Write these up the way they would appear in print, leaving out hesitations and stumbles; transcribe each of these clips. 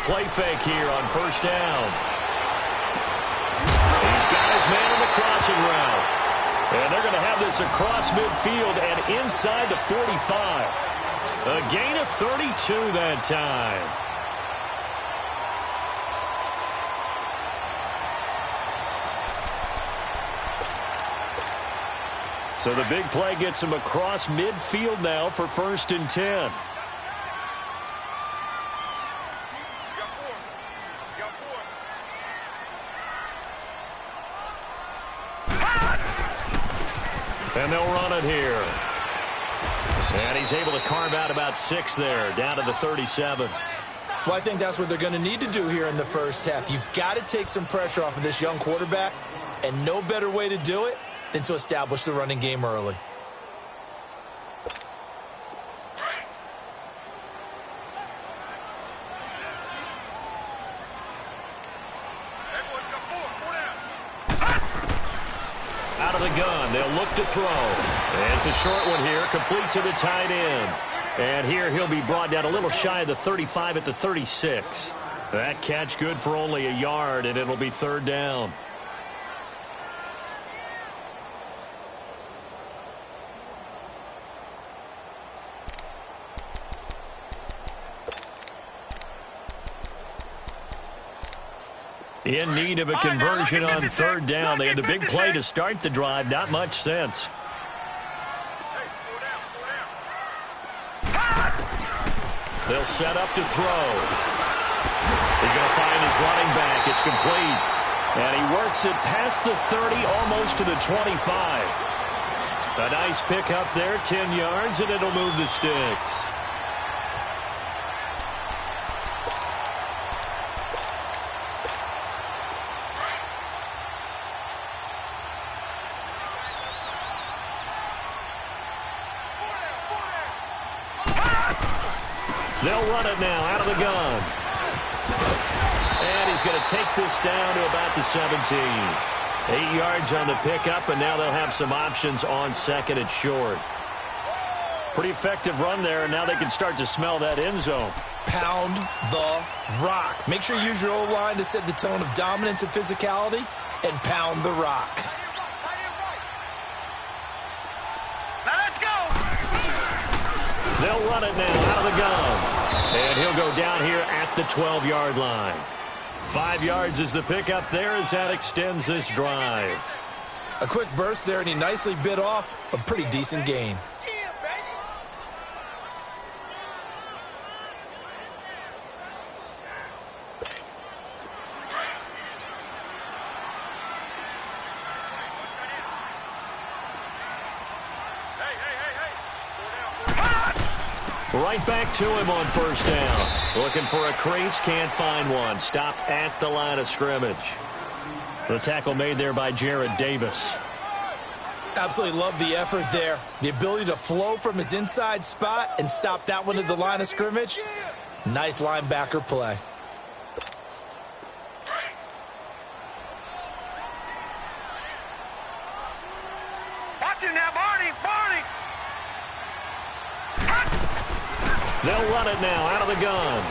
play fake here on first down. He's got his man on the crossing route. And they're going to have this across midfield and inside the 45. A gain of 32 that time. So the big play gets him across midfield now for 1st and 10. And they'll run it here. And he's able to carve out about 6 there, down to the 37. Well, I think that's what they're going to need to do here in the first half. You've got to take some pressure off of this young quarterback, and no better way to do it than to establish the running game early. Out of the gun, they'll look to throw. And it's a short one here, complete to the tight end. And here he'll be brought down a little shy of the 35 at the 36. That catch good for only a yard, and it'll be 3rd down. In need of a conversion on 3rd down. They had the big play to start the drive. Not much sense. They'll set up to throw. He's going to find his running back. It's complete. And he works it past the 30, almost to the 25. A nice pick up there, 10 yards, and it'll move the sticks. They'll run it now out of the gun. And he's going to take this down to about the 17. 8 yards on the pickup, and now they'll have some options on 2nd and short. Pretty effective run there, and now they can start to smell that end zone. Pound the rock. Make sure you use your O-line to set the tone of dominance and physicality, and pound the rock. They'll run it now out of the gun. And he'll go down here at the 12-yard line. 5 yards is the pickup there as that extends this drive. A quick burst there, and he nicely bit off a pretty decent gain. Right back to him on 1st down. Looking for a crease, can't find one. Stopped at the line of scrimmage. The tackle made there by Jared Davis. Absolutely love the effort there. The ability to flow from his inside spot and stop that one at the line of scrimmage. Nice linebacker play. Watch him now, Barney! They'll run it now out of the gun.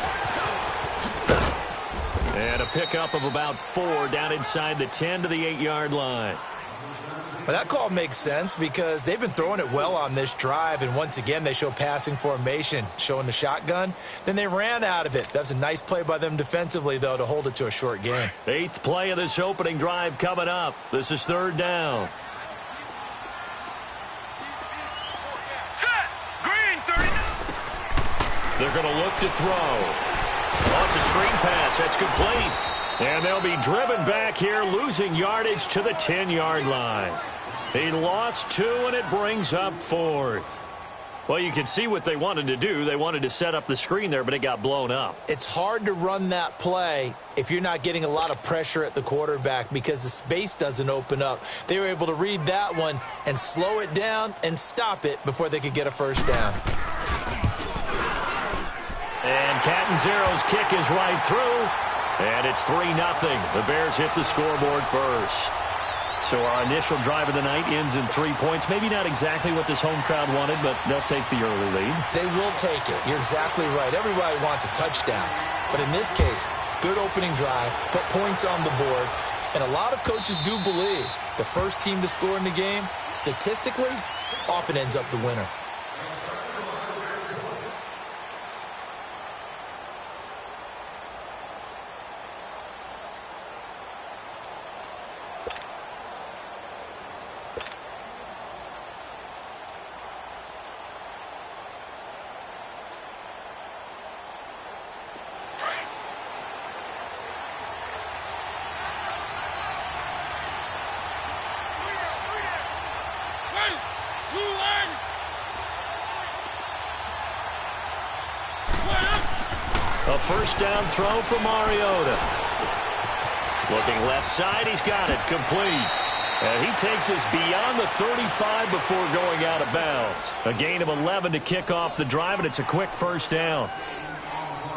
And a pickup of about 4 down inside the 10 to the 8-yard line. Well, that call makes sense because they've been throwing it well on this drive, and once again they show passing formation, showing the shotgun. Then they ran out of it. That's a nice play by them defensively, though, to hold it to a short gain. 8th play of this opening drive coming up. This is 3rd down. They're going to look to throw. Oh, it's a screen pass. That's complete. And they'll be driven back here, losing yardage to the 10-yard line. He lost 2, and it brings up 4th. Well, you can see what they wanted to do. They wanted to set up the screen there, but it got blown up. It's hard to run that play if you're not getting a lot of pressure at the quarterback because the space doesn't open up. They were able to read that one and slow it down and stop it before they could get a 1st down. And Catanzaro's kick is right through. And it's 3-0. The Bears hit the scoreboard first. So our initial drive of the night ends in 3 points. Maybe not exactly what this home crowd wanted, but they'll take the early lead. They will take it. You're exactly right. Everybody wants a touchdown. But in this case, good opening drive, put points on the board, and a lot of coaches do believe the first team to score in the game, statistically, often ends up the winner. A first down throw for Mariota. Looking left side, he's got it, complete. And he takes us beyond the 35 before going out of bounds. A gain of 11 to kick off the drive, and it's a quick first down.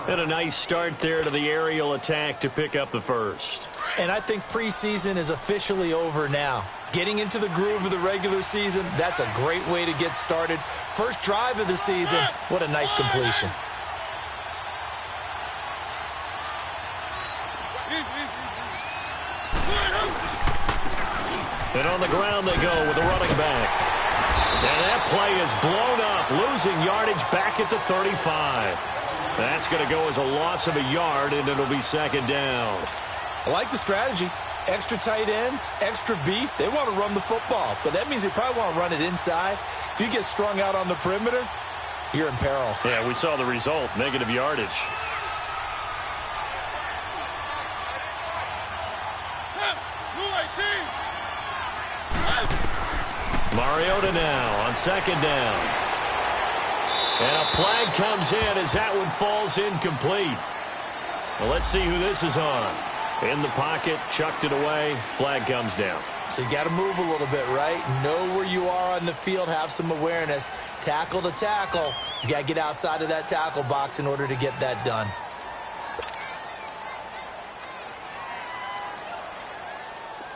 And a nice start there to the aerial attack to pick up the first. And I think preseason is officially over now. Getting into the groove of the regular season, that's a great way to get started. First drive of the season, what a nice completion. And on the ground they go with a running back. And that play is blown up, losing yardage back at the 35. That's going to go as a loss of a yard, and it'll be second down. I like the strategy. Extra tight ends, extra beef. They want to run the football, but that means they probably want to run it inside. If you get strung out on the perimeter, you're in peril. Yeah, we saw the result, negative yardage. Mariota now on second down. And a flag comes in as that one falls incomplete. Well, let's see who this is on. In the pocket, chucked it away, flag comes down. So you got to move a little bit, right? Know where you are on the field, have some awareness. Tackle to tackle. You got to get outside of that tackle box in order to get that done.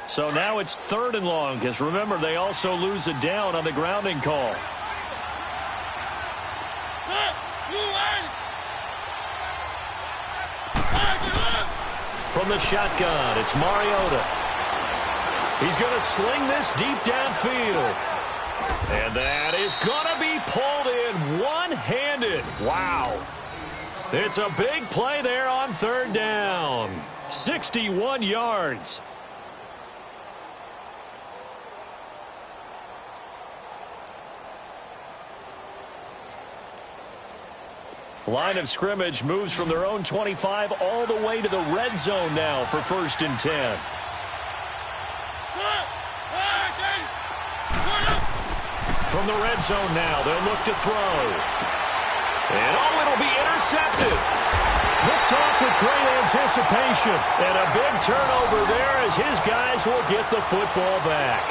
So now it's third and long, because remember, they also lose a down on the grounding call. From the shotgun, it's Mariota. He's going to sling this deep downfield. And that is going to be pulled in one-handed. Wow. It's a big play there on third down. 61 yards. Line of scrimmage moves from their own 25 all the way to the red zone now for 1st and 10. From the red zone now, they'll look to throw. And it'll be intercepted. Picked off with great anticipation. And a big turnover there as his guys will get the football back.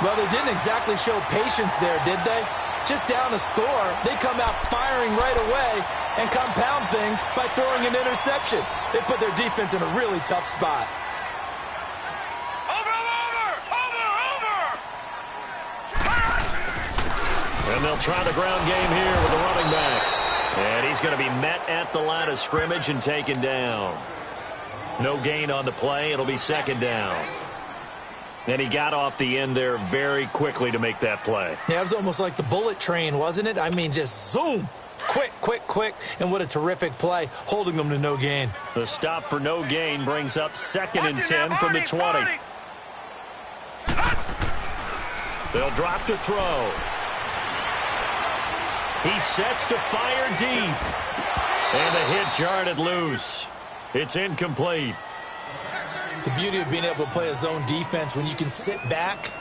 Well, they didn't exactly show patience there, did they? Just down a score, they come out firing right away and compound things by throwing an interception. They put their defense in a really tough spot. And they'll try the ground game here with the running back. And he's going to be met at the line of scrimmage and taken down. No gain on the play. It'll be second down. And he got off the end there very quickly to make that play. Yeah, it was almost like the bullet train, wasn't it? I mean, just zoom. Quick, quick, quick. And what a terrific play, holding them to no gain. The stop for no gain brings up 2nd and 10 from the 20. They'll drop to throw. He sets to fire deep. And the hit jarred it loose. It's incomplete. The beauty of being able to play a zone defense when you can sit back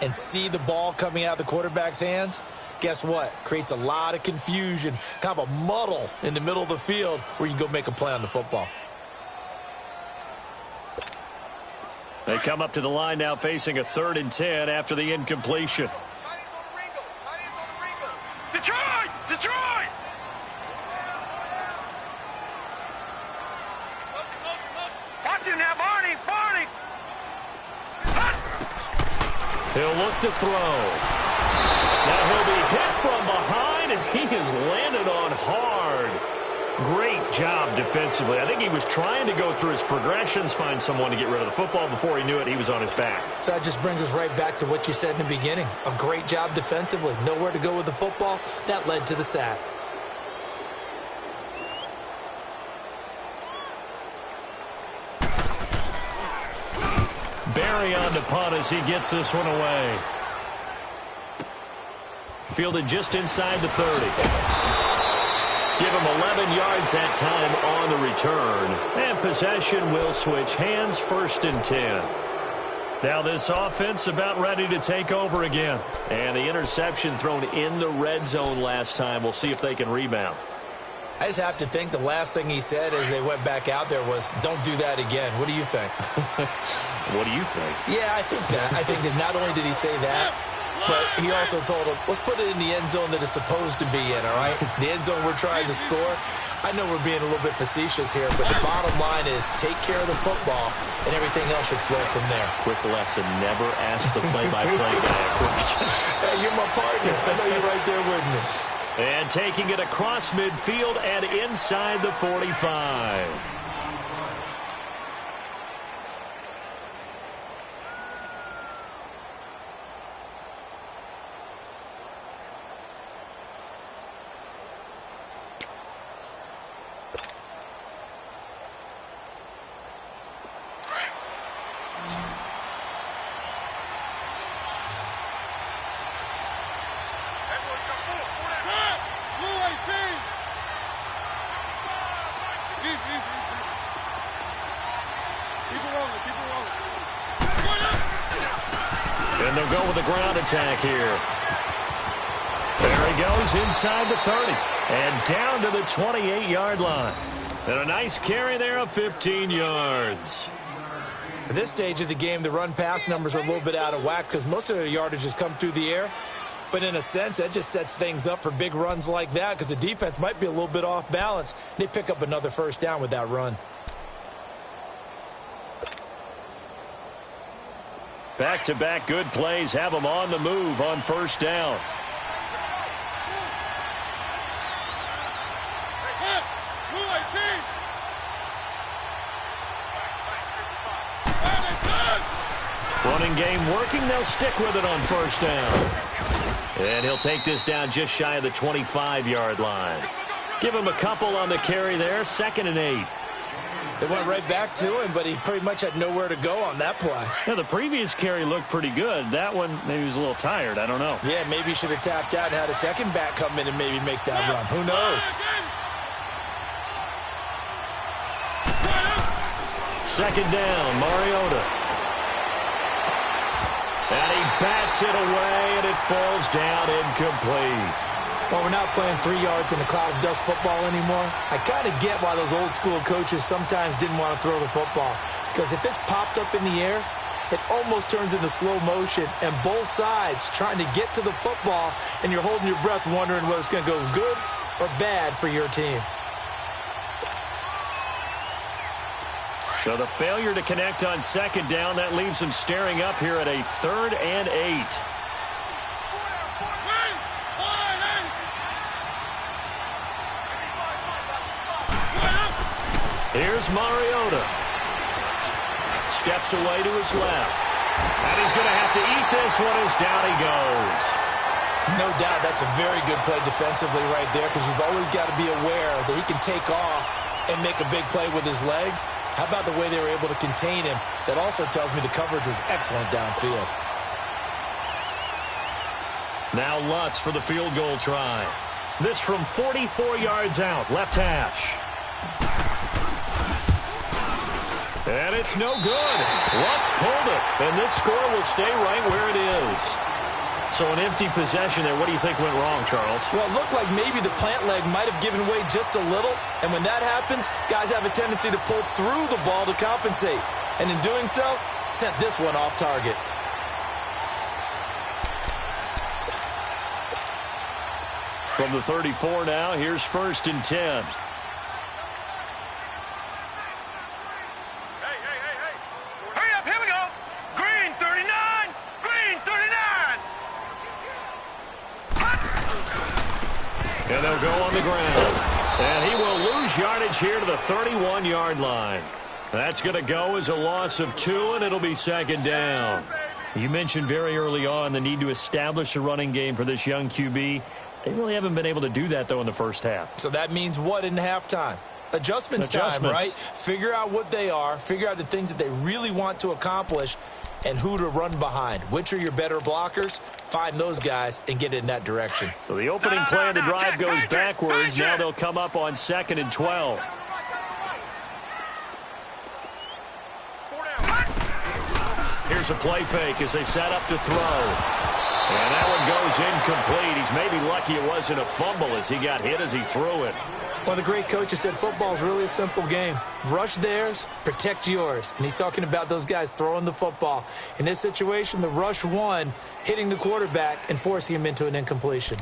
and see the ball coming out of the quarterback's hands, guess what? Creates a lot of confusion, kind of a muddle in the middle of the field where you can go make a play on the football. They come up to the line now facing a 3rd and 10 after the incompletion. Detroit! Detroit! Watch him now, Barney! Barney! He'll look to throw. Now he'll be hit from behind, and he is landed on hard. Great job defensively. I think he was trying to go through his progressions, find someone to get rid of the football. Before he knew it, he was on his back. So that just brings us right back to what you said in the beginning. A great job defensively. Nowhere to go with the football. That led to the sack. Barry on to punt as he gets this one away. Fielded just inside the 30. Give him 11 yards that time on the return. And possession will switch hands, 1st and 10. Now this offense about ready to take over again. And the interception thrown in the red zone last time. We'll see if they can rebound. I just have to think the last thing he said as they went back out there was, don't do that again. What do you think? What do you think? Yeah, I think that. I think that not only did he say that, but he also told him, let's put it in the end zone that it's supposed to be in, all right? The end zone we're trying to score. I know we're being a little bit facetious here, but the bottom line is take care of the football, and everything else should flow from there. Quick lesson, never ask the play-by-play guy a question. Hey, you're my partner. I know you're right there with me. And taking it across midfield and inside the 45. And they'll go with a ground attack here. There he goes inside the 30 and down to the 28-yard line. And a nice carry there of 15 yards. At this stage of the game, the run-pass numbers are a little bit out of whack because most of their yardage has come through the air. But in a sense, that just sets things up for big runs like that because the defense might be a little bit off balance. They pick up another 1st down with that run. Back-to-back good plays have them on the move on 1st down. Running game working. They'll stick with it on 1st down. And he'll take this down just shy of the 25-yard line. Give him a couple on the carry there. 2nd and 8. They went right back to him, but he pretty much had nowhere to go on that play. Yeah, the previous carry looked pretty good. That one, maybe he was a little tired. I don't know. Yeah, maybe he should have tapped out and had a second back come in and maybe make that run. Who knows? 2nd down, Mariota. And he bats it away, and it falls down incomplete. Well, we're not playing 3 yards in a cloud of dust football anymore. I kind of get why those old-school coaches sometimes didn't want to throw the football. Because if it's popped up in the air, it almost turns into slow motion, and both sides trying to get to the football, and you're holding your breath wondering whether it's going to go good or bad for your team. So the failure to connect on 2nd down, that leaves them staring up here at a 3rd and 8. Here's Mariota. Steps away to his left. And he's going to have to eat this one as down he goes. No doubt that's a very good play defensively right there because you've always got to be aware that he can take off and make a big play with his legs. How about the way they were able to contain him? That also tells me the coverage was excellent downfield. Now Lutz for the field goal try. This from 44 yards out, left hash. And it's no good. Lutz pulled it, and this score will stay right where it is. So an empty possession there. What do you think went wrong, Charles? Well, it looked like maybe the plant leg might have given way just a little. And when that happens, guys have a tendency to pull through the ball to compensate. And in doing so, sent this one off target. From the 34 now, here's 1st and 10. Hurry up, here we go. Green 39, green 39. And they'll go on the ground. And he will lose yardage here to the 31-yard line. That's going to go as a loss of 2, and it'll be second down. You mentioned very early on the need to establish a running game for this young QB. They really haven't been able to do that, though, in the first half. So that means what in halftime? Adjustments time, right? Figure out what they are, figure out the things that they really want to accomplish, and who to run behind. Which are your better blockers? Find those guys and get in that direction. So the opening play of the drive goes backwards. Now they'll come up on 2nd and 12. Here's a play fake as they set up to throw. And that one goes incomplete. He's maybe lucky it wasn't a fumble as he got hit as he threw it. One of the great coaches said football is really a simple game. Rush theirs, protect yours. And he's talking about those guys throwing the football. In this situation, the rush won, hitting the quarterback and forcing him into an incompletion.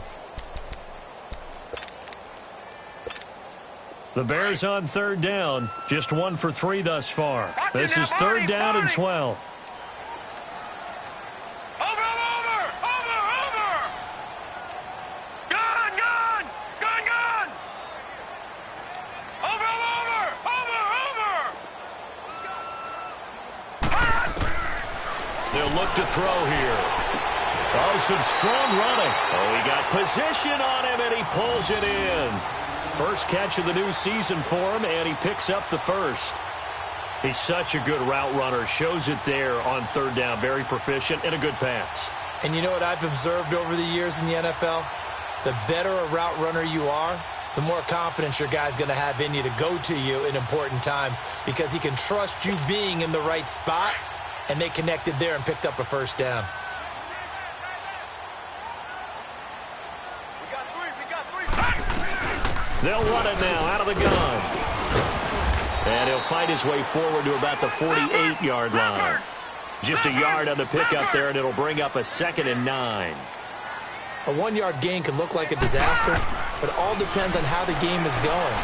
The Bears on 3rd down, just 1 for 3 thus far. This is 3rd down and 12. Look to throw here. Oh, some strong running. Oh, he got position on him, and he pulls it in. First catch of the new season for him, and he picks up the first. He's such a good route runner. Shows it there on 3rd down. Very proficient and a good pass. And you know what I've observed over the years in the NFL? The better a route runner you are, the more confidence your guy's going to have in you to go to you in important times because he can trust you being in the right spot. And they connected there and picked up a first down. They'll run it now out of the gun. And he'll fight his way forward to about the 48-yard line. Just a yard on the pickup there, and it'll bring up a 2nd and 9. A 1-yard gain can look like a disaster, but it all depends on how the game is going.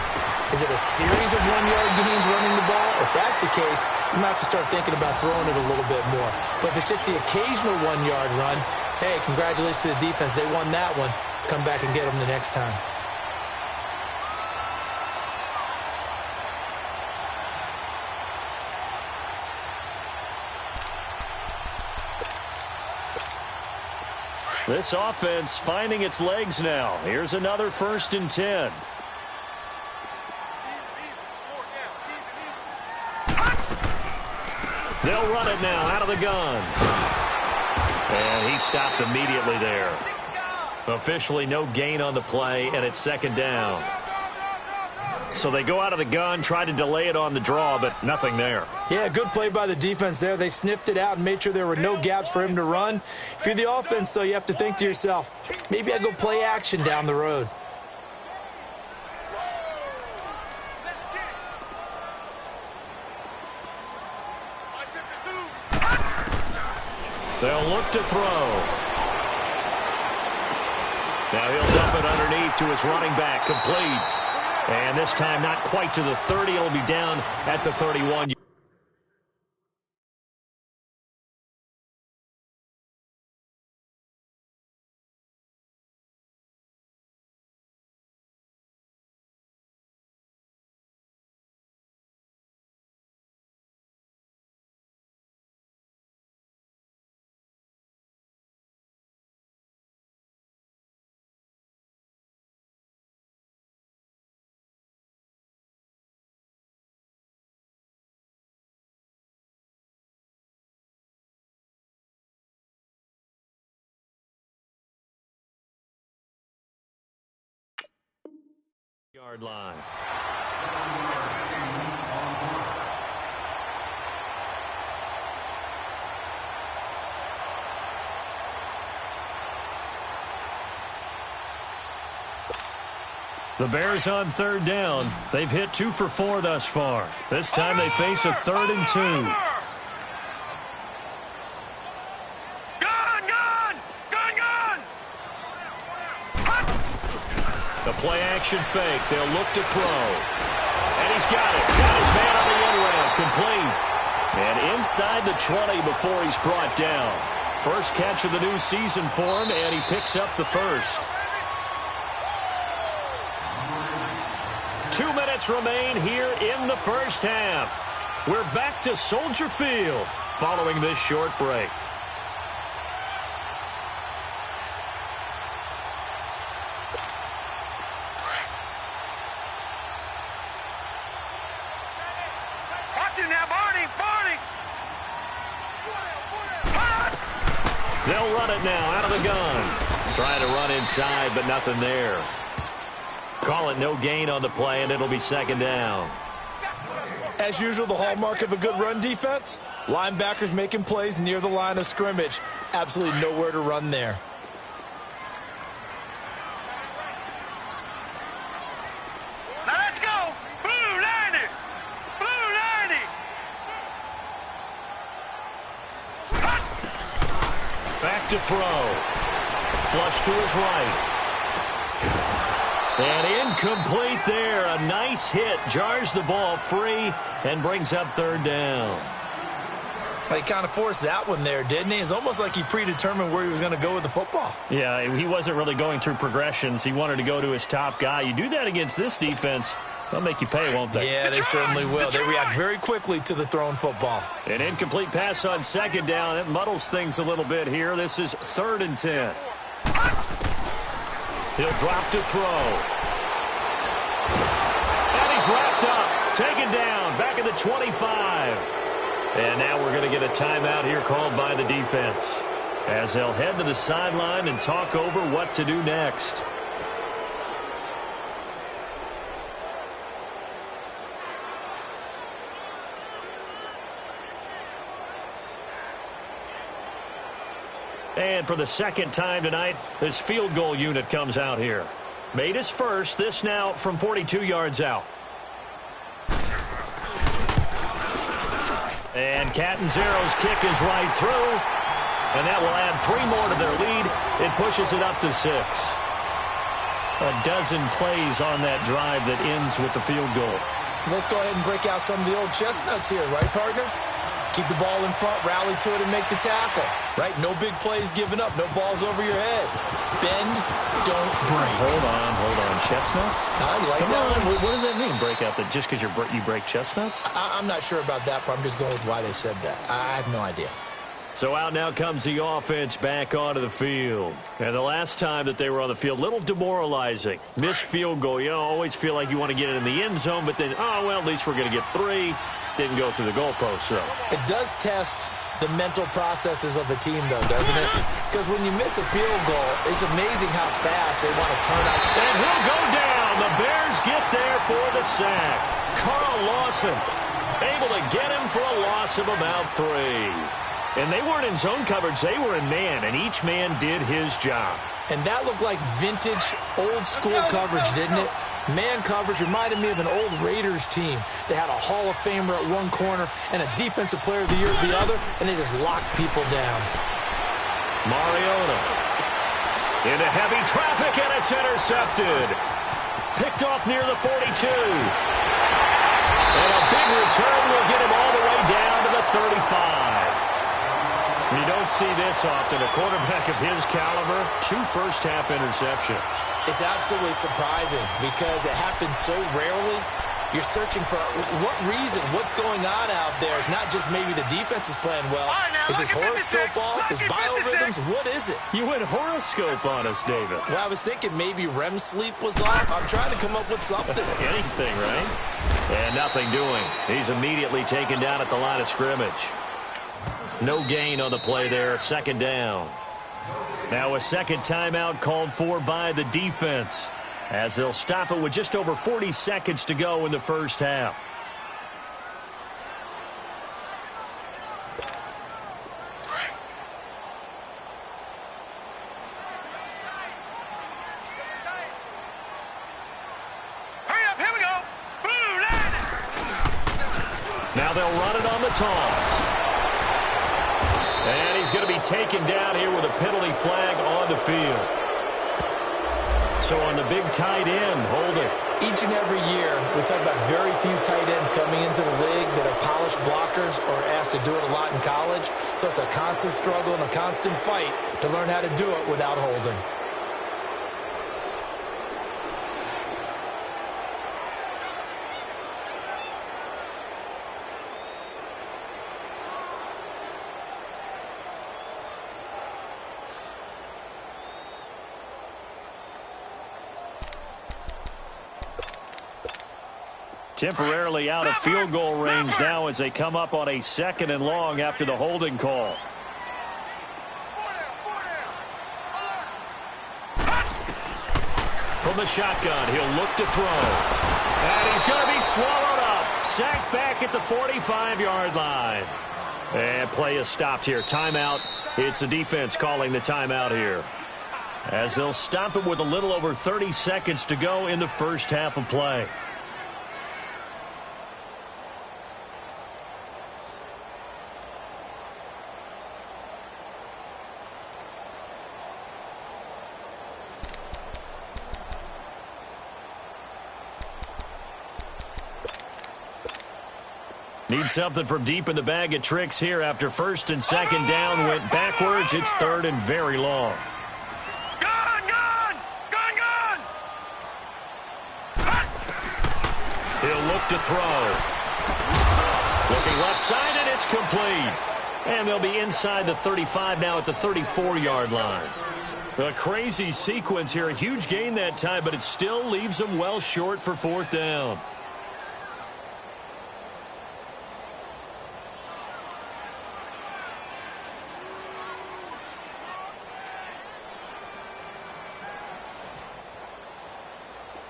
Is it a series of 1-yard gains running the ball? If that's the case, you might have to start thinking about throwing it a little bit more. But if it's just the occasional 1-yard run, hey, congratulations to the defense. They won that one. Come back and get them the next time. This offense finding its legs now. Here's another 1st and 10. They'll run it now out of the gun. And he stopped immediately there. Officially no gain on the play, and it's 2nd down. So they go out of the gun, try to delay it on the draw, but nothing there. Yeah, good play by the defense there. They sniffed it out and made sure there were no gaps for him to run. If you're the offense, though, you have to think to yourself, maybe I go play action down the road. They'll look to throw. Now he'll dump it underneath to his running back, complete. And this time not quite to the 30. It'll be down at the 31. Yard line. The Bears on 3rd down. They've hit 2 for 4 thus far. This time they face a 3rd and 2. The play-action fake. They'll look to throw. And he's got it. Got his man on the end round. Complete. And inside the 20 before he's brought down. First catch of the new season for him, and he picks up the first. 2 minutes remain here in the first half. We're back to Soldier Field following this short break. Watch it now, Barney! They'll run it now out of the gun. Trying to run inside, but nothing there. Call it no gain on the play, and it'll be second down. As usual, the hallmark of a good run defense, linebackers making plays near the line of scrimmage. Absolutely nowhere to run there. Now let's go! Blue 90! Blue 90! Back to throw. Flush to his right. And incomplete there. A nice hit. Jars the ball free and brings up third down. He kind of forced that one there, didn't he? It's almost like he predetermined where he was going to go with the football. Yeah, he wasn't really going through progressions. He wanted to go to his top guy. You do that against this defense, they'll make you pay, won't they? Yeah, they certainly will. They react very quickly to the thrown football. An incomplete pass on second down. It muddles things a little bit here. This is 3rd and 10. He'll drop to throw. And he's wrapped up. Taken down. Back at the 25. And now we're going to get a timeout here called by the defense, as they'll head to the sideline and talk over what to do next. And for the second time tonight, this field goal unit comes out here. Made his first, this now from 42 yards out. And Catanzaro's kick is right through. And that will add 3 more to their lead. It pushes it up to 6. A dozen plays on that drive that ends with the field goal. Let's go ahead and break out some of the old chestnuts here, right, partner? Keep the ball in front, rally to it, and make the tackle. Right? No big plays given up. No balls over your head. Bend, don't break. Hold on. Chestnuts? You like Come that on. one? What does that mean, break out? That just because you break chestnuts? I'm not sure about that, but I'm just going with why they said that. I have no idea. So out now comes the offense back onto the field. And the last time that they were on the field, little demoralizing. Missed field goal. You always feel like you want to get it in the end zone, but then, at least we're going to get 3. Didn't go through the goalpost, though. It does test the mental processes of a team, though, doesn't it? Because when you miss a field goal, it's amazing how fast they want to turn up. And he'll go down. The Bears get there for the sack. Carl Lawson able to get him for a loss of about 3. And they weren't in zone coverage. They were in man, and each man did his job. And that looked like vintage, old-school coverage, didn't it? Man coverage reminded me of an old Raiders team. They had a Hall of Famer at one corner and a Defensive Player of the Year at the other, and they just locked people down. Mariota into heavy traffic, and it's intercepted. Picked off near the 42. And a big return will get him all the way down to the 35. You don't see this often. A quarterback of his caliber, 2 first-half interceptions. It's absolutely surprising because it happens so rarely. You're searching for what reason, what's going on out there. It's not just maybe the defense is playing well. Is his horoscope off? His biorhythms? What is it? You went horoscope on us, David. Well, I was thinking maybe REM sleep was off. I'm trying to come up with something. Anything, right? And nothing doing. He's immediately taken down at the line of scrimmage. No gain on the play there. Second down. Now a second timeout called for by the defense, as they'll stop it with just over 40 seconds to go in the first half. Hurry up, here we go. Blue 90. Now they'll run it on the toss. And he's going to be taken down here with a penalty flag on the field. So on the big tight end, Holden. Each and every year, we talk about very few tight ends coming into the league that are polished blockers or asked to do it a lot in college. So it's a constant struggle and a constant fight to learn how to do it without holding. Temporarily out of field goal range now as they come up on a 2nd and long after the holding call. From the shotgun, he'll look to throw. And he's going to be swallowed up. Sacked back at the 45-yard line. And play is stopped here. Timeout. It's the defense calling the timeout here, as they'll stop it with a little over 30 seconds to go in the first half of play. Need something from deep in the bag of tricks here after 1st and 2nd down went backwards. It's 3rd and very long. Gun! He'll look to throw. Looking left side, and it's complete. And they'll be inside the 35 now at the 34-yard line. A crazy sequence here. A huge gain that time, but it still leaves them well short for 4th down.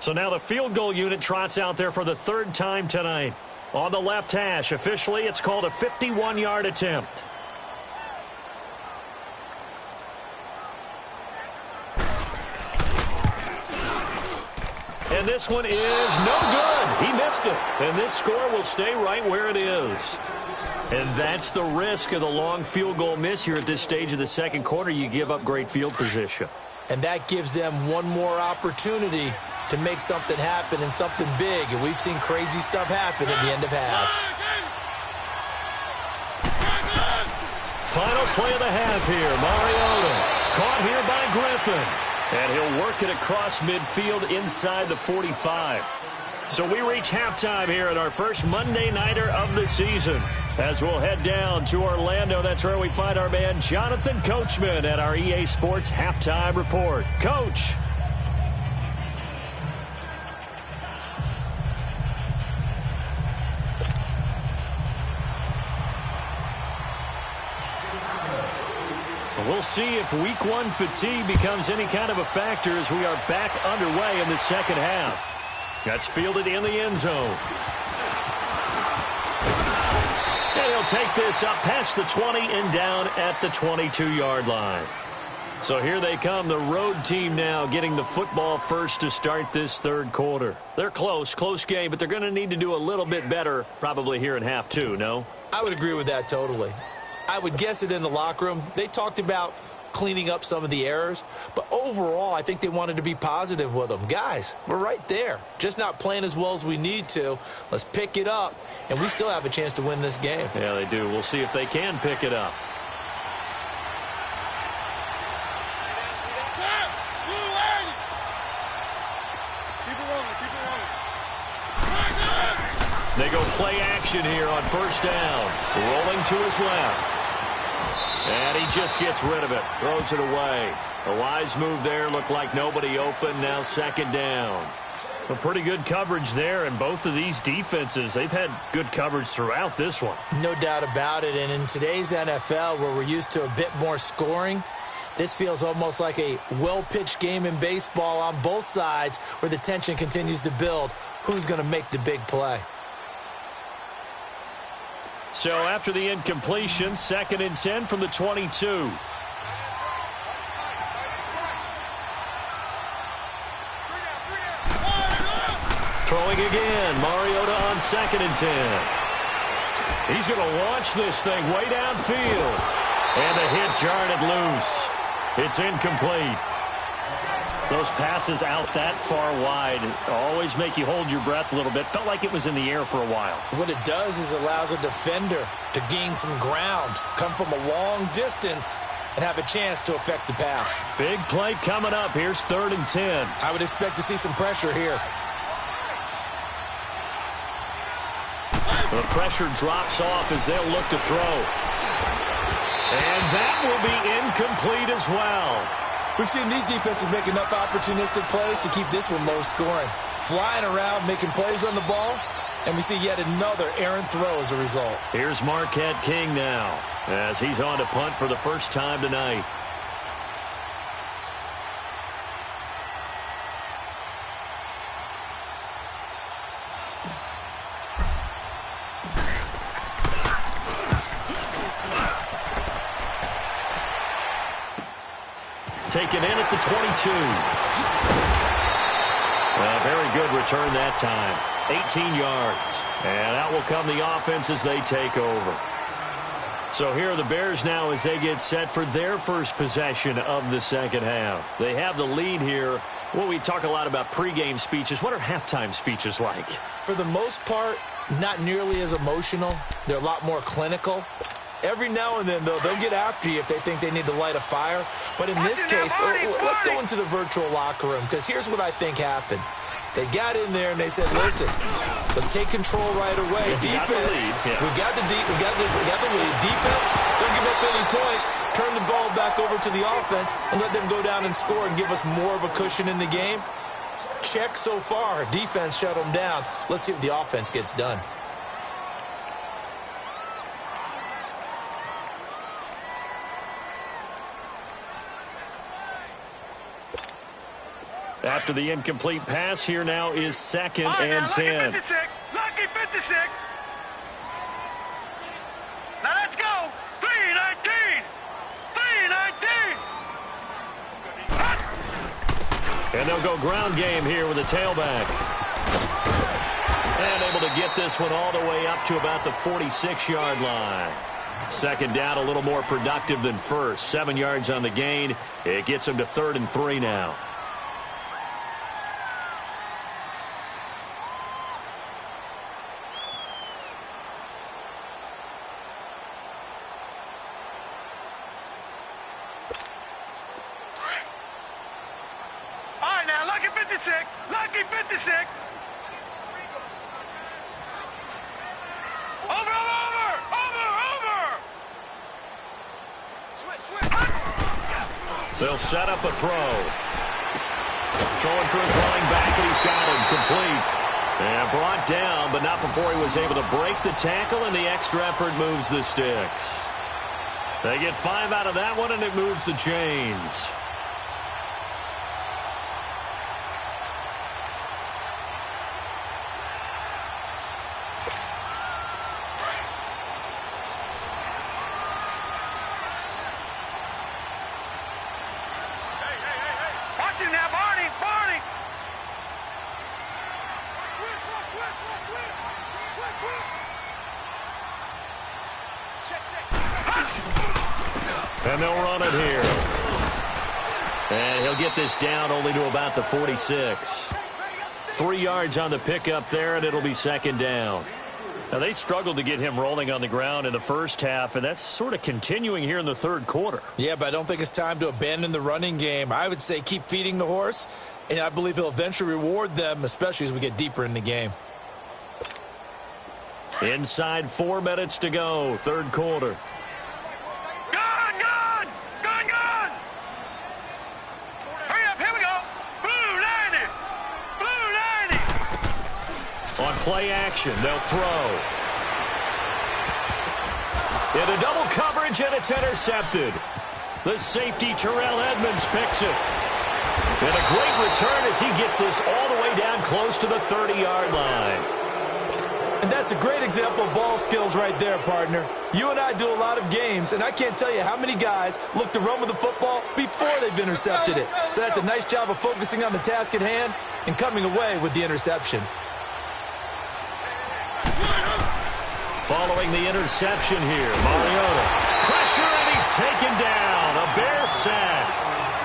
So now the field goal unit trots out there for the 3rd time tonight. On the left hash, officially, it's called a 51-yard attempt. And this one is no good. He missed it. And this score will stay right where it is. And that's the risk of the long field goal miss here at this stage of the 2nd quarter. You give up great field position. And that gives them one more opportunity to make something happen and something big. And we've seen crazy stuff happen at the end of halves. Final play of the half here. Mariota caught here by Griffin. And he'll work it across midfield inside the 45. So we reach halftime here at our first Monday Nighter of the season. As we'll head down to Orlando, that's where we find our man Jonathan Coachman at our EA Sports Halftime Report. Coach. We'll see if week 1 fatigue becomes any kind of a factor as we are back underway in the 2nd half. That's fielded in the end zone. And he'll take this up past the 20 and down at the 22-yard line. So here they come, the road team now getting the football first to start this 3rd quarter. They're close game, but they're going to need to do a little bit better probably here in half 2, no? I would agree with that totally. I would guess it in the locker room. They talked about cleaning up some of the errors, but overall, I think they wanted to be positive with them. Guys, we're right there. Just not playing as well as we need to. Let's pick it up, and we still have a chance to win this game. Yeah, they do. We'll see if they can pick it up. They go play action here on 1st down. Rolling to his left. And he just gets rid of it. Throws it away. A wise move there. Looked like nobody open. Now 2nd down. A pretty good coverage there. And both of these defenses, they've had good coverage throughout this one. No doubt about it. And in today's NFL, where we're used to a bit more scoring, this feels almost like a well-pitched game in baseball on both sides where the tension continues to build. Who's going to make the big play? So after the incompletion, 2nd and 10 from the 22. Throwing again. Mariota on 2nd and 10. He's going to launch this thing way downfield. And the hit jarred it loose. It's incomplete. Those passes out that far wide always make you hold your breath a little bit. Felt like it was in the air for a while. What it does is allows a defender to gain some ground, come from a long distance, and have a chance to affect the pass. Big play coming up. Here's 3rd and 10. I would expect to see some pressure here. The pressure drops off as they'll look to throw. And that will be incomplete as well. We've seen these defenses make enough opportunistic plays to keep this one low scoring. Flying around, making plays on the ball, And we see yet another errant throw as a result. Here's Marquette King now, as he's on to punt for the first time tonight. Taken in at the 22. A very good return that time. 18 yards. And out will come the offense as they take over. So here are the Bears now as they get set for their first possession of the second half. They have the lead here. Well, we talk a lot about pregame speeches. What are halftime speeches like? For the most part, not nearly as emotional. They're a lot more clinical. Every now and then, though, they'll get after you if they think they need to light a fire. But in this case, let's go into the virtual locker room, because here's what I think happened. They got in there and they said, listen, let's take control right away. Defense, we've got the lead. Defense, don't give up any points. Turn the ball back over to the offense and let them go down and score and give us more of a cushion in the game. Check so far. Defense shut them down. Let's see if the offense gets done. After the incomplete pass, here now is second and 10. Lucky 56. Lucky 56. Now let's go. 3-19. 3-19. And they'll go ground game here with a tailback. And able to get this one all the way up to about the 46-yard line. Second down, a little more productive than first. 7 yards on the gain. It gets them to 3rd and 3 now. Lucky 56. Over. They'll set up a throw. Throwing for his running back, and he's got him complete. And brought down, but not before he was able to break the tackle, and the extra effort moves the sticks. They get 5 out of that one, and it moves the chains. And they'll run it here. And he'll get this down only to about the 46. 3 yards on the pickup there, and it'll be second down. Now, they struggled to get him rolling on the ground in the first half, and that's sort of continuing here in the third quarter. Yeah, but I don't think it's time to abandon the running game. I would say keep feeding the horse, and I believe he'll eventually reward them, especially as we get deeper in the game. Inside 4 minutes to go, third quarter. On play action, they'll throw. Into double coverage, and it's intercepted. The safety, Terrell Edmonds, picks it. And a great return as he gets this all the way down close to the 30-yard line. And that's a great example of ball skills right there, partner. You and I do a lot of games, and I can't tell you how many guys look to run with the football before they've intercepted it. So that's a nice job of focusing on the task at hand and coming away with the interception. Following the interception here, Mariota. Pressure, and he's taken down. A Bear sack.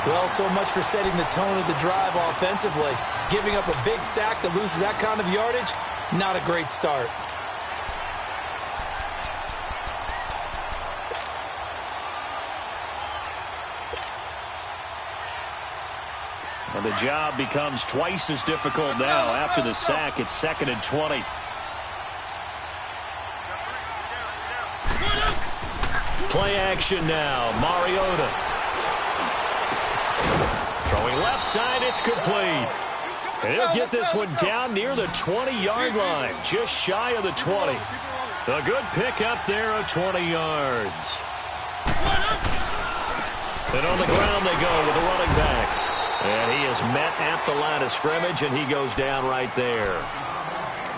Well, so much for setting the tone of the drive offensively. Giving up a big sack that loses that kind of yardage, not a great start. And the job becomes twice as difficult now. After the sack, it's 2nd and 20. Play action now. Mariota. Throwing left side, it's complete. And he'll get this one down near the 20-yard line, just shy of the 20. A good pickup there of 20 yards. And on the ground they go with the running back. And he is met at the line of scrimmage, and he goes down right there.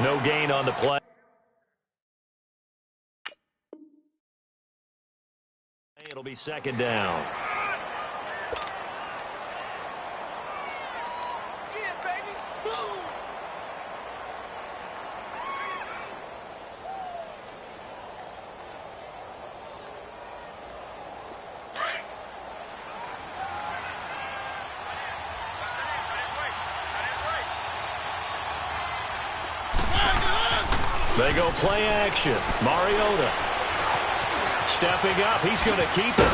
No gain on the play. It'll be second down. They go play action. Mariota stepping up. He's going to keep it.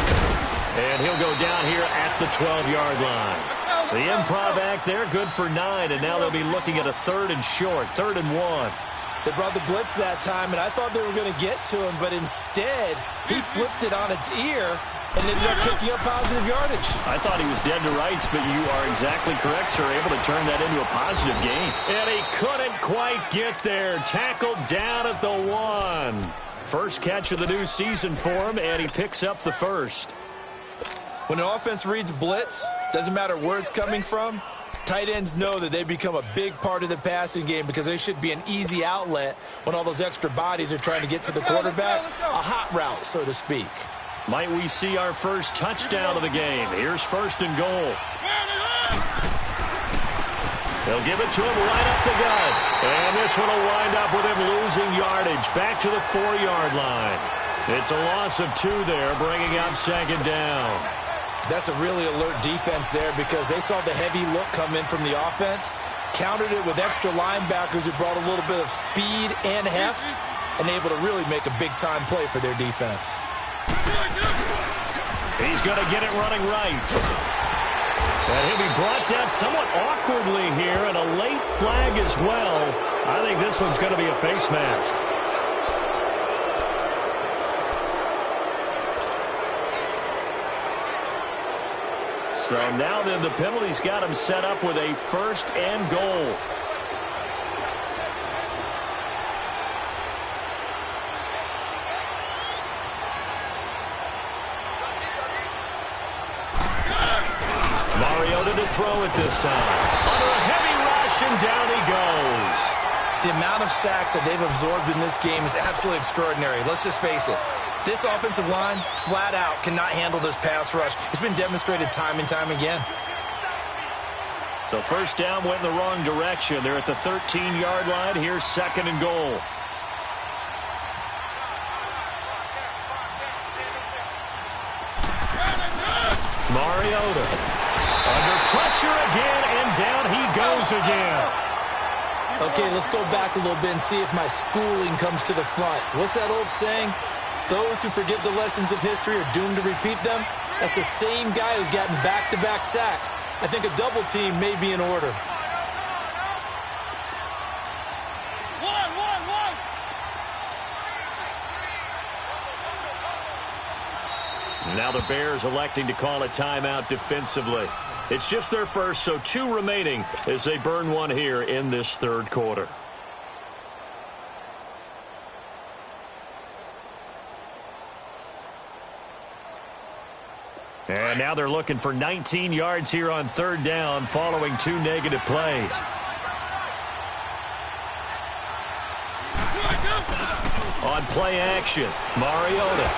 And he'll go down here at the 12-yard line. The improv act there, good for 9. And now they'll be looking at a 3rd and short, 3rd and 1. They brought the blitz that time, and I thought they were going to get to him, but instead he flipped it on its ear and ended up picking up positive yardage. I thought he was dead to rights, but you are exactly correct, sir. Able to turn that into a positive gain. And he couldn't quite get there. Tackled down at the 1. First catch of the new season for him, and he picks up the first. When an offense reads blitz, doesn't matter where it's coming from, tight ends know that they become a big part of the passing game because they should be an easy outlet when all those extra bodies are trying to get to the quarterback. A hot route, so to speak. Might we see our first touchdown of the game? Here's 1st and goal. They'll give it to him right up the gut. And this one will wind up with him losing yardage back to the 4-yard line. It's a loss of 2 there, bringing up second down. That's a really alert defense there because they saw the heavy look come in from the offense, countered it with extra linebackers who brought a little bit of speed and heft, and able to really make a big-time play for their defense. He's going to get it running right. And he'll be brought down somewhat awkwardly here, and a late flag as well. I think this one's going to be a face mask. So now then the penalty's got him set up with a 1st and goal. Mariota to throw it this time. Under a heavy rush, and down he goes. The amount of sacks that they've absorbed in this game is absolutely extraordinary. Let's just face it. This offensive line, flat out, cannot handle this pass rush. It's been demonstrated time and time again. So first down went in the wrong direction. They're at the 13-yard line. Here's 2nd and goal. Mariota under pressure again, and down he goes again. Okay, let's go back a little bit and see if my schooling comes to the front. What's that old saying? Those who forget the lessons of history are doomed to repeat them. That's the same guy who's gotten back-to-back sacks. I think a double team may be in order. Now the Bears electing to call a timeout defensively. It's just their first, so 2 remaining as they burn one here in this 3rd quarter. And now they're looking for 19 yards here on 3rd down following 2 negative plays. On play action, Mariota.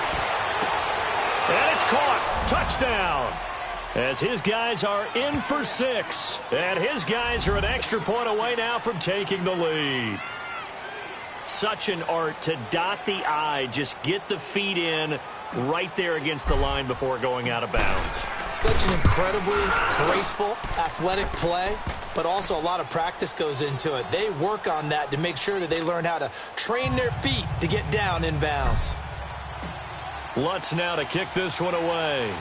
And it's caught. Touchdown. As his guys are in for 6. And his guys are an extra point away now from taking the lead. Such an art to dot the I, just get the feet in right there against the line before going out of bounds. Such an incredibly graceful, athletic play, but also a lot of practice goes into it. They work on that to make sure that they learn how to train their feet to get down in bounds. Lutz now to kick this one away.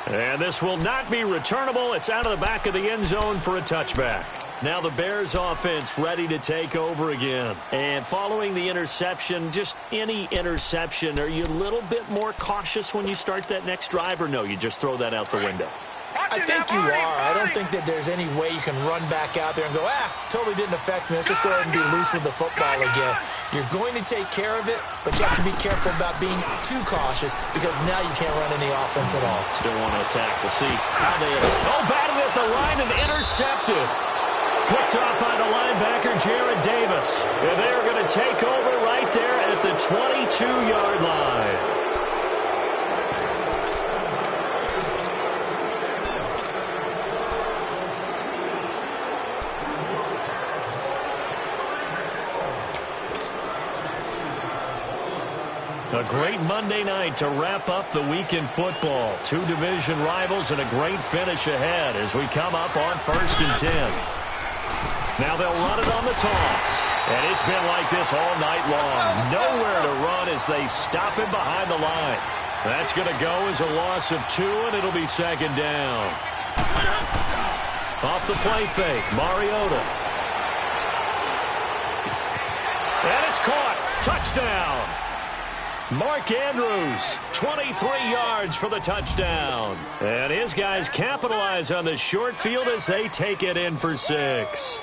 And this will not be returnable. It's out of the back of the end zone for a touchback. Now the Bears offense ready to take over again. And following the interception, just any interception, are you a little bit more cautious when you start that next drive, or no, you just throw that out the window? I think you are. I don't think that there's any way you can run back out there and go, totally didn't affect me. Let's just go ahead and be loose with the football again. You're going to take care of it, but you have to be careful about being too cautious because now you can't run any offense at all. Still want to attack. We'll see how they batted at the line and intercepted. Picked off by the linebacker, Jared Davis. And they're going to take over right there at the 22-yard line. A great Monday night to wrap up the week in football. Two division rivals and a great finish ahead as we come up on 1st and 10. Now they'll run it on the toss. And it's been like this all night long. Nowhere to run as they stop him behind the line. That's going to go as a loss of 2, and it'll be 2nd down. Off the play fake, Mariota. And it's caught. Touchdown. Mark Andrews, 23 yards for the touchdown. And his guys capitalize on the short field as they take it in for 6.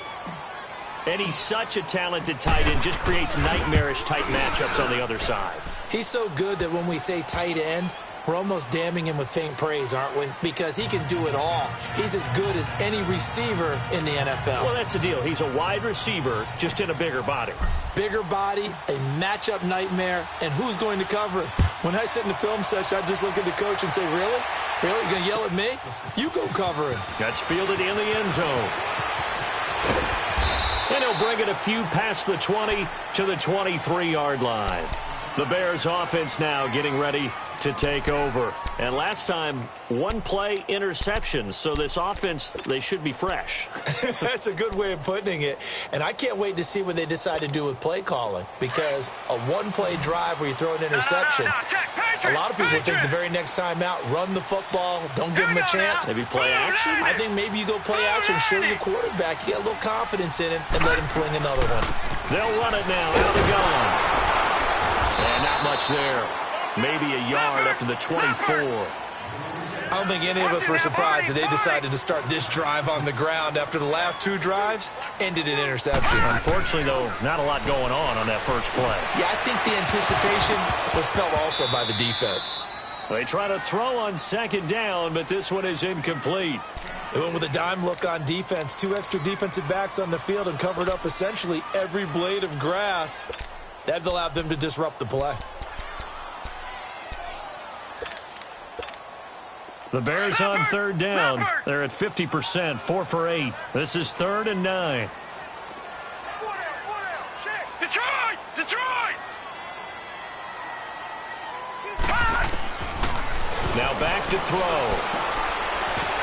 And he's such a talented tight end, just creates nightmarish-type matchups on the other side. He's so good that when we say tight end, we're almost damning him with faint praise, aren't we? Because he can do it all. He's as good as any receiver in the NFL. Well, that's the deal. He's a wide receiver, just in a bigger body. Bigger body, a matchup nightmare, and who's going to cover him? When I sit in the film session, I just look at the coach and say, really? Really? You're going to yell at me? You go cover him. That's fielded in the end zone. And he'll bring it a few past the 20 to the 23-yard line. The Bears offense now getting ready to take over. And last time, one play interceptions. So this offense, they should be fresh. That's a good way of putting it. And I can't wait to see what they decide to do with play calling. Because a one-play drive where you throw an interception, a lot of people think the very next time out, run the football, don't give them a chance. Maybe play action? I think maybe you go play action, show your quarterback, you get a little confidence in him, and let him fling another one. They'll run it now, out of the gun. And not much there. Maybe a yard up to the 24. I don't think any of us were surprised that they decided to start this drive on the ground after the last 2 drives ended in interceptions. Unfortunately, though, not a lot going on that first play. Yeah, I think the anticipation was felt also by the defense. They try to throw on 2nd down, but this one is incomplete. They went with a dime look on defense. 2 extra defensive backs on the field and covered up essentially every blade of grass. That allowed them to disrupt the play. The Bears on 3rd down. They're at 50%, 4 for 8. This is 3rd and 9. Detroit! Detroit! Now back to throw.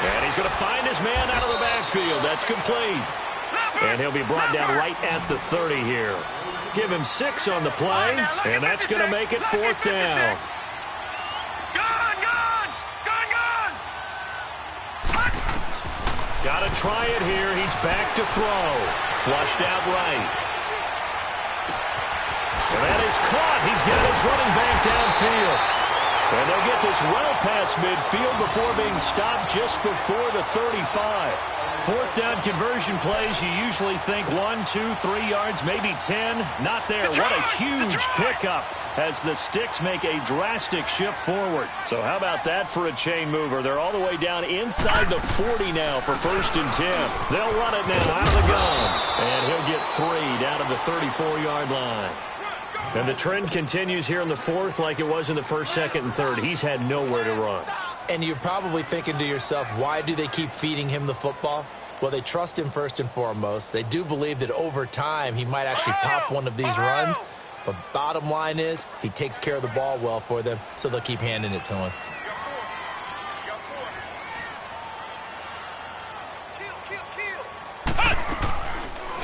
And he's going to find his man out of the backfield. That's complete. And he'll be brought down right at the 30 here. Give him 6 on the play, and that's going to make it 4th down. Got to try it here. He's back to throw. Flushed out right. And that is caught. He's got his running back downfield. And they'll get this well past midfield before being stopped just before the 35. 4th down conversion plays, you usually think 1, 2, 3 yards, maybe 10. Not there. What a huge pickup as the Sticks make a drastic shift forward. So how about that for a chain mover? They're all the way down inside the 40 now for 1st and 10. They'll run it now out of the gun. And he'll get 3 down to the 34-yard line. And the trend continues here in the 4th like it was in the 1st, 2nd, and 3rd. He's had nowhere to run. And you're probably thinking to yourself, why do they keep feeding him the football? Well, they trust him first and foremost. They do believe that over time he might actually pop one of these runs. But bottom line is he takes care of the ball well for them, so they'll keep handing it to him.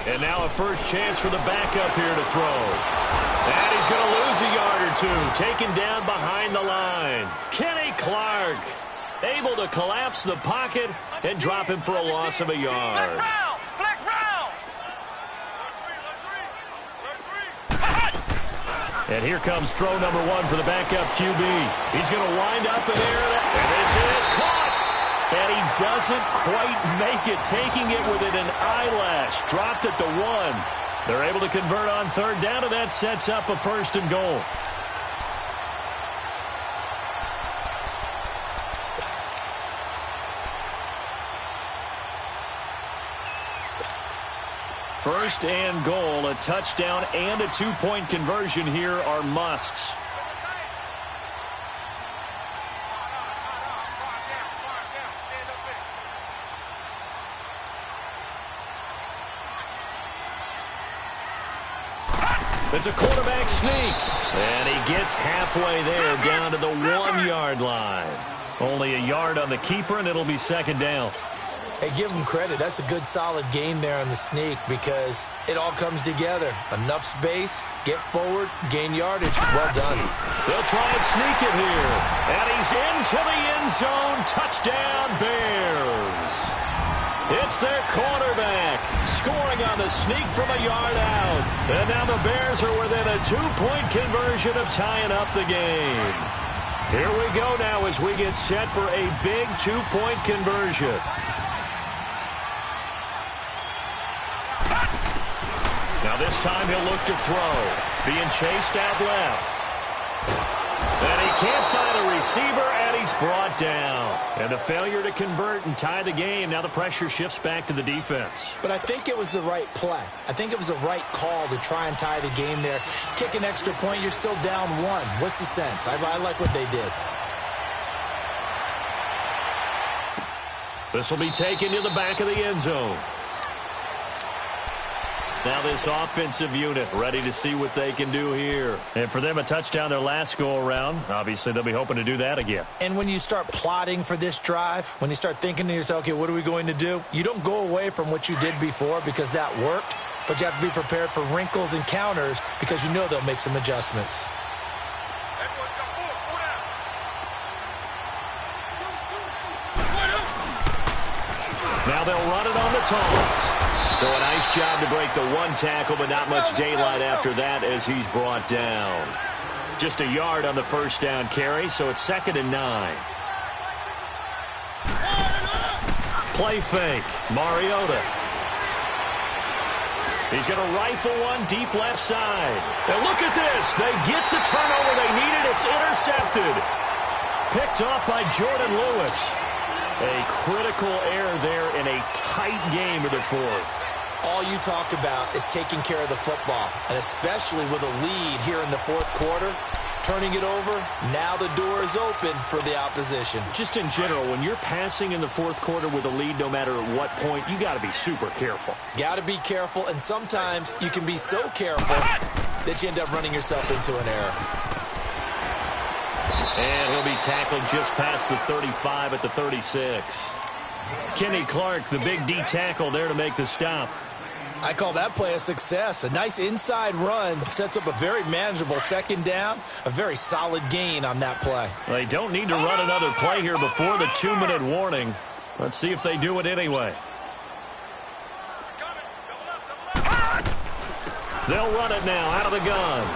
And now a first chance for the backup here to throw. And he's going to lose a yard or 2. Taken down behind the line. Kenny Clark able to collapse the pocket and drop him for a loss of a yard. Flex route! And here comes throw number 1 for the backup QB. He's going to wind up in there, and this is caught. And he doesn't quite make it, taking it within an eyelash. Dropped at the 1. They're able to convert on third down, and that sets up a 1st and goal. First and goal, a touchdown and a 2-point conversion here are musts. It's a quarterback sneak, and he gets halfway there down to the 1-yard line. Only a yard on the keeper, and it'll be 2nd down. Hey, give him credit. That's a good, solid game there on the sneak because it all comes together. Enough space, get forward, gain yardage. Well done. They'll try and sneak it here. And he's into the end zone. Touchdown, Bears. It's their quarterback scoring on the sneak from a yard out. And now the Bears are within a 2-point conversion of tying up the game. Here we go now as we get set for a big 2-point conversion. Now this time he'll look to throw. Being chased out left. And he can't find a receiver, and he's brought down. And a failure to convert and tie the game. Now the pressure shifts back to the defense. But I think it was the right play. I think it was the right call to try and tie the game there. Kick an extra point, you're still down 1. What's the sense? I like what they did. This will be taken to the back of the end zone. Now this offensive unit ready to see what they can do here. And for them, a touchdown their last go-around. Obviously, they'll be hoping to do that again. And when you start plotting for this drive, when you start thinking to yourself, okay, what are we going to do? You don't go away from what you did before because that worked, but you have to be prepared for wrinkles and counters because you know they'll make some adjustments. Now they'll run it on the toss. So a nice job to break the 1 tackle, but not much daylight after that as he's brought down. Just a yard on the 1st down carry, so it's 2nd and 9. Play fake. Mariota. He's going to rifle one deep left side. And look at this. They get the turnover they needed. It's intercepted. Picked off by Jordan Lewis. A critical error there in a tight game of the 4th. All you talk about is taking care of the football, and especially with a lead here in the 4th quarter, turning it over, now the door is open for the opposition. Just in general, when you're passing in the 4th quarter with a lead, no matter at what point, you got to be super careful. Got to be careful, and sometimes you can be so careful that you end up running yourself into an error. And he'll be tackled just past the 35 at the 36. Kenny Clark, the big D tackle there to make the stop. I call that play a success. A nice inside run sets up a very manageable 2nd down. A very solid gain on that play. They don't need to run another play here before the 2-minute warning. Let's see if they do it anyway. They'll run it now out of the gun.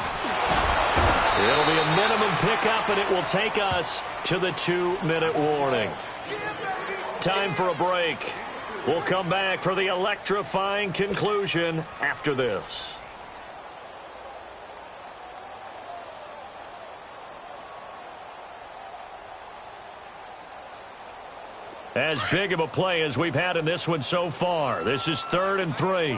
It'll be a minimum pickup, and it will take us to the 2-minute warning. Time for a break. We'll come back for the electrifying conclusion after this. As big of a play as we've had in this one so far. This is 3rd and 3.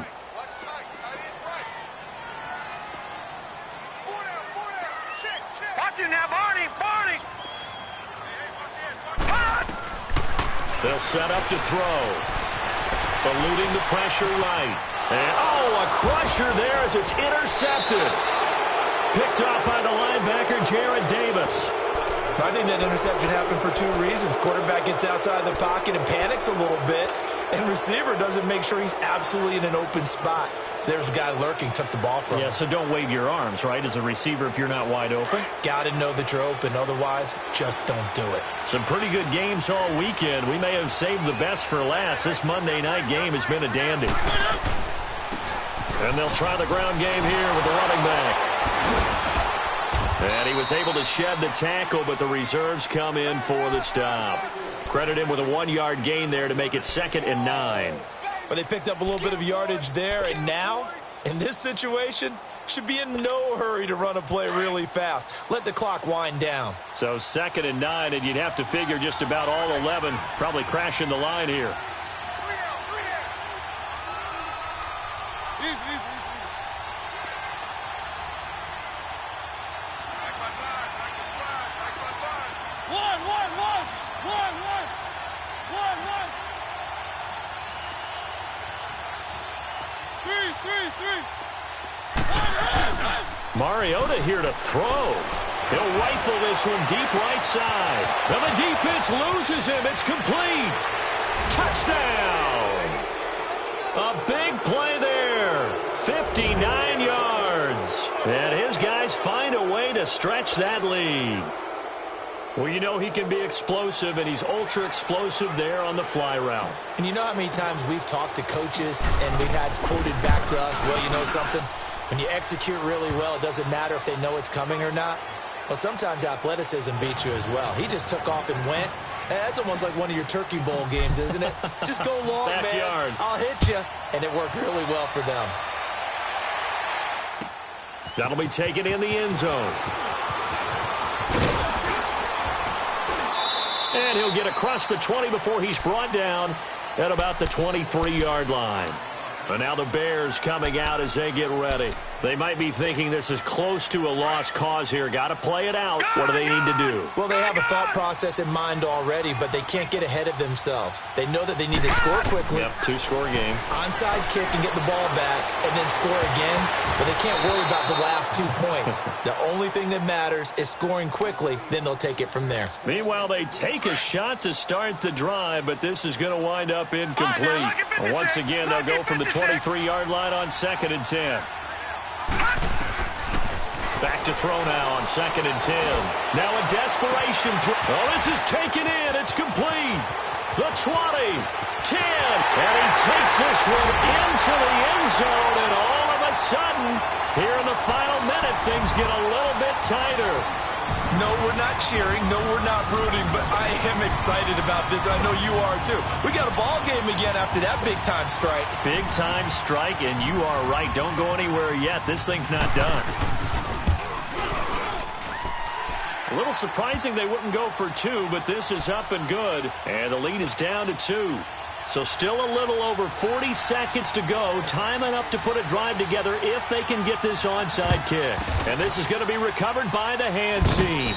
Watch it now, Barney! They'll set up to throw. Eluding the pressure right. And, a crusher there as it's intercepted. Picked off by the linebacker, Jared Davis. I think that interception happened for 2 reasons. Quarterback gets outside the pocket and panics a little bit, and receiver doesn't make sure he's absolutely in an open spot. So there's a guy lurking, took the ball from him. Yeah, so don't wave your arms, right, as a receiver if you're not wide open. Got to know that you're open. Otherwise, just don't do it. Some pretty good games all weekend. We may have saved the best for last. This Monday night game has been a dandy. And they'll try the ground game here with the running back. And he was able to shed the tackle, but the reserves come in for the stop. Credit him with a 1-yard gain there to make it 2nd and 9. But they picked up a little bit of yardage there, and now, in this situation, should be in no hurry to run a play really fast. Let the clock wind down. So 2nd and 9, and you'd have to figure just about all 11 probably crashing the line here. Mariota here to throw. He'll rifle this one deep right side. Now the defense loses him. It's complete. Touchdown. A big play there. 59 yards. And his guys find a way to stretch that lead. Well, you know he can be explosive, and he's ultra explosive there on the fly route. And you know how many times we've talked to coaches and we've had quoted back to us, well, you know something? When you execute really well, it doesn't matter if they know it's coming or not. Well, sometimes athleticism beats you as well. He just took off and went. That's almost like one of your Turkey Bowl games, isn't it? Just go long, Backyard. man. I'll hit you. And it worked really well for them. That'll be taken in the end zone. And he'll get across the 20 before he's brought down at about the 23-yard line. And now the Bears coming out as they get ready. They might be thinking this is close to a lost cause here. Got to play it out. What do they need to do? Well, they have a thought process in mind already, but they can't get ahead of themselves. They know that they need to score quickly. Yep, 2-score game. Onside kick and get the ball back and then score again. But they can't worry about the last 2 points. The only thing that matters is scoring quickly. Then they'll take it from there. Meanwhile, they take a shot to start the drive, but this is going to wind up incomplete. Once again, they'll go from the 23-yard line on 2nd and 10. Back to throw now on 2nd and 10. Now a desperation throw. Oh, this is taken in. It's complete. The 20, 10, and he takes this one into the end zone, and all of a sudden, here in the final minute, things get a little bit tighter. No, we're not cheering. No, we're not rooting, but I am excited about this. I know you are, too. We got a ball game again after that big-time strike. Big-time strike, and you are right. Don't go anywhere yet. This thing's not done. A little surprising they wouldn't go for 2, but this is up and good. And the lead is down to 2. So still a little over 40 seconds to go. Time enough to put a drive together if they can get this onside kick. And this is going to be recovered by the hands team.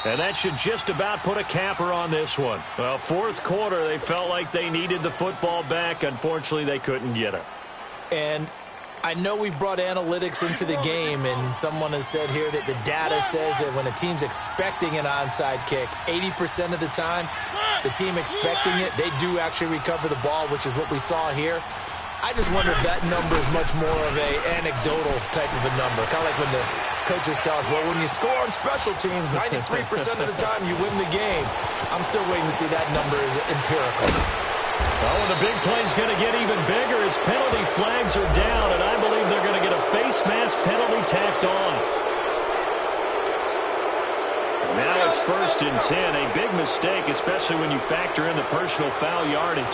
And that should just about put a capper on this one. Well, 4th quarter, they felt like they needed the football back. Unfortunately, they couldn't get it. And I know we brought analytics into the game, and someone has said here that the data says that when a team's expecting an onside kick, 80% of the time, the team expecting it, they do actually recover the ball, which is what we saw here. I just wonder if that number is much more of a anecdotal type of a number. Kind of like when the coaches tell us, well, when you score on special teams, 93% of the time you win the game. I'm still waiting to see that number is empirical. Oh, and the big play's going to get even bigger as penalty flags are down, and I believe they're going to get a face mask penalty tacked on. Now it's 1st and 10, a big mistake, especially when you factor in the personal foul yardage.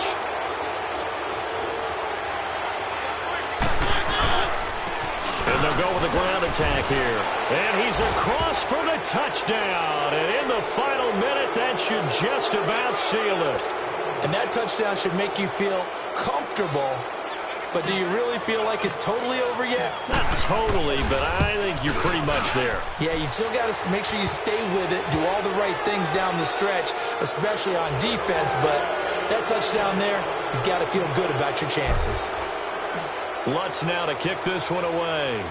And they'll go with the ground attack here. And he's across for the touchdown. And in the final minute, that should just about seal it. And that touchdown should make you feel comfortable. But do you really feel like it's totally over yet? Not totally, but I think you're pretty much there. Yeah, you've still got to make sure you stay with it, do all the right things down the stretch, especially on defense. But that touchdown there, you've got to feel good about your chances. Lutz now to kick this one away.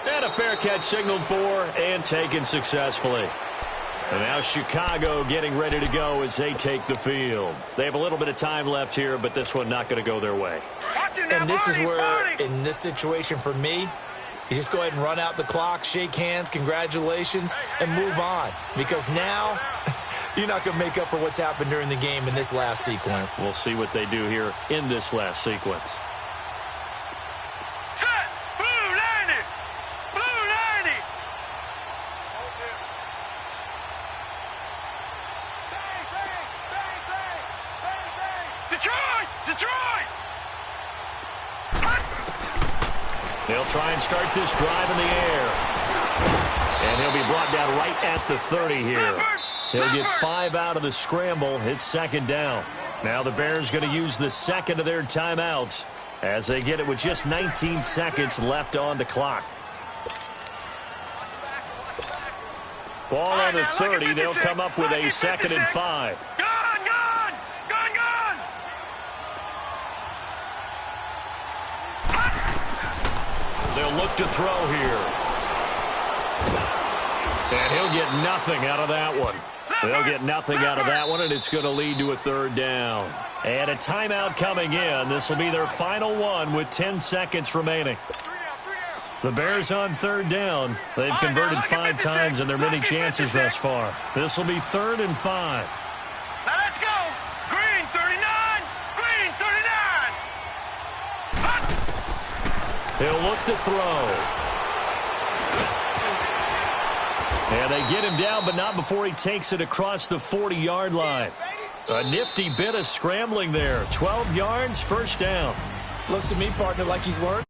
And a fair catch signaled for and taken successfully. And now Chicago getting ready to go as they take the field. They have a little bit of time left here, but this one not going to go their way. And this is where, in this situation for me, you just go ahead and run out the clock, shake hands, congratulations, and move on. Because now, you're not going to make up for what's happened during the game in this last sequence. We'll see what they do here in this last sequence. Set, move, They'll try and start this drive in the air. And he'll be brought down right at the 30 here. He'll get 5 out of the scramble. It's second down. Now the Bears going to use the second of their timeouts as they get it with just 19 seconds left on the clock. Ball on the 30. They'll come up with a 2nd and 5. They'll look to throw here. And he'll get nothing out of that one. They'll get nothing out of that one, and it's going to lead to a 3rd down. And a timeout coming in. This will be their final one with 10 seconds remaining. The Bears on 3rd down. They've converted 5 times in their many chances thus far. This will be 3rd and 5. Now let's go. Green 39. Green 39. He'll look to throw. And they get him down, but not before he takes it across the 40-yard line. A nifty bit of scrambling there. 12 yards, 1st down. Looks to me, partner, like he's learned.